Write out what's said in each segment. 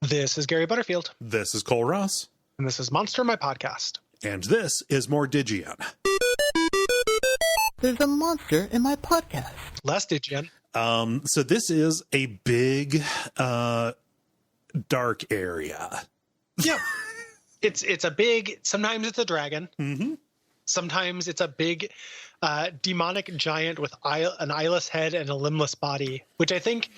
This is Gary Butterfield. This is Cole Ross. And this is Monster, my podcast. And this is Mordiggian. There's a monster in my podcast. Less Digian. So this is a big, dark area. Yeah. It's a big, sometimes it's a dragon. Mm-hmm. Sometimes it's a big demonic giant with an eyeless head and a limbless body, which I think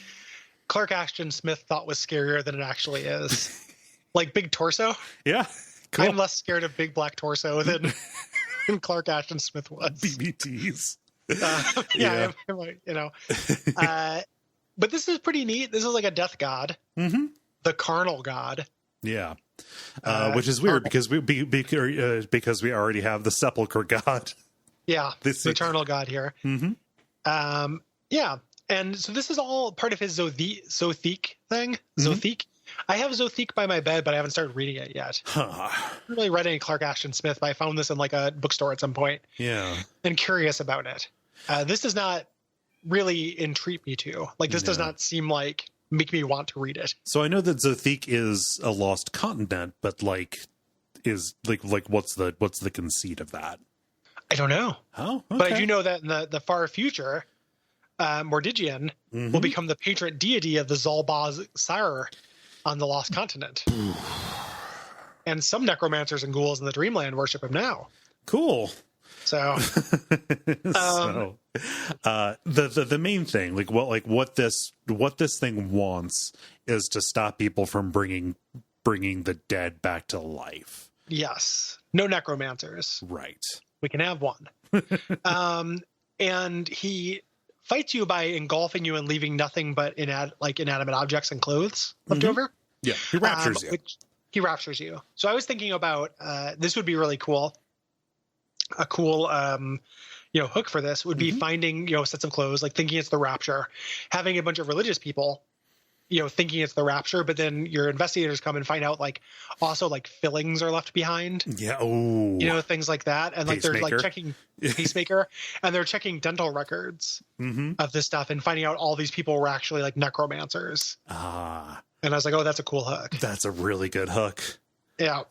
Clark Ashton Smith thought was scarier than it actually is. Like Big Torso. Yeah. Cool. I'm less scared of Big Black Torso than Clark Ashton Smith was. BBTs. Yeah. But this is pretty neat. This is like a death god. Mm-hmm. The carnal god. Yeah. Which is weird because we already have the sepulcher god. Yeah. The eternal god here. Mm-hmm. Yeah. And so this is all part of his Zothique thing. Mm-hmm. Zothique. I have Zothique by my bed, but I haven't started reading it yet. Huh. I haven't really read any Clark Ashton Smith, but I found this in like a bookstore at some point. Yeah. And curious about it. This does not really entreat me to. Like, this does not seem like make me want to read it. So I know that Zothique is a lost continent, but what's the conceit of that? I don't know. Oh, okay. But I do know that in the far future, Mordiggian will become the patron deity of the Zalbaz Sire on the Lost Continent. And some necromancers and ghouls in the Dreamland worship him now. Cool. So, the main thing, what this thing wants is to stop people from bringing the dead back to life. Yes, no necromancers. Right. We can have one. And he fights you by engulfing you and leaving nothing but inanimate objects and clothes left over. Yeah, he raptures you. He raptures you. So I was thinking about this would be really cool. A cool hook for this would be finding sets of clothes, like thinking it's the rapture, having a bunch of religious people thinking it's the rapture, but then your investigators come and find out also fillings are left behind. Yeah. Oh, things like that. And they're checking pacemaker and they're checking dental records of this stuff and finding out all these people were actually necromancers. And I was like, oh, that's a cool hook. That's a really good hook. Yeah.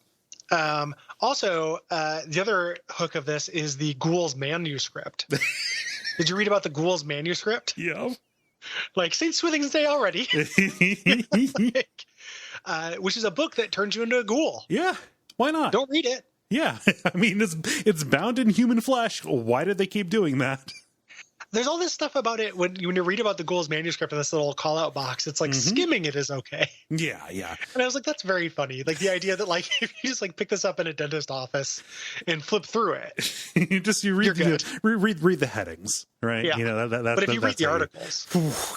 Also, the other hook of this is the Ghoul's manuscript. Did you read about the Ghoul's manuscript? Yeah. St. Swithing's Day already. Which is a book that turns you into a ghoul. Yeah. Why not? Don't read it. Yeah. I mean, it's bound in human flesh. Why did they keep doing that? There's all this stuff about it when you read about the Ghoul's manuscript in this little call-out box. It's skimming it is okay. Yeah, yeah. And I was like, that's very funny. The idea that if you just pick this up in a dentist office and flip through it, you read the headings, right? Yeah. But if you read the articles,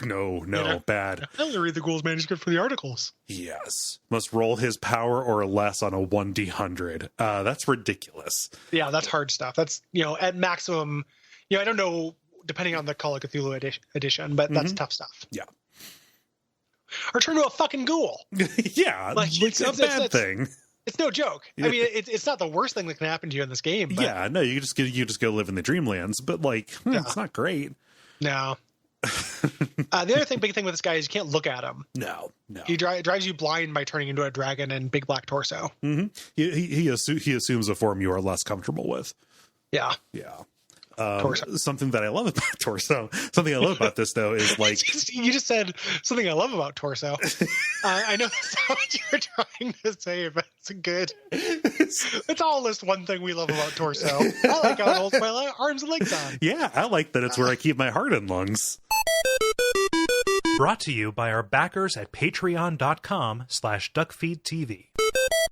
no, bad. I only read the Ghoul's manuscript for the articles. Yes, must roll his power or less on a 1d100. That's ridiculous. Yeah, that's hard stuff. That's at maximum. I don't know. Depending on the Call of Cthulhu edition, but that's tough stuff. Yeah. Or turn to a fucking ghoul. Yeah, it's a bad thing. It's no joke. I mean, it's not the worst thing that can happen to you in this game. But yeah, no, you just go live in the Dreamlands, but it's not great. No. The other big thing with this guy is you can't look at him. No. He drives you blind by turning into a dragon and Big Black Torso. Mm-hmm. He assumes a form you are less comfortable with. Yeah. Yeah. Something that I love about Torso. Something I love about this, though, is you just said something I love about Torso. I know that's not what you were trying to say, but it's good. Let's all list one thing we love about Torso. I like how it holds my arms and legs on. Yeah, I like that it's where I keep my heart and lungs. Brought to you by our backers at patreon.com/Duckfeed.tv.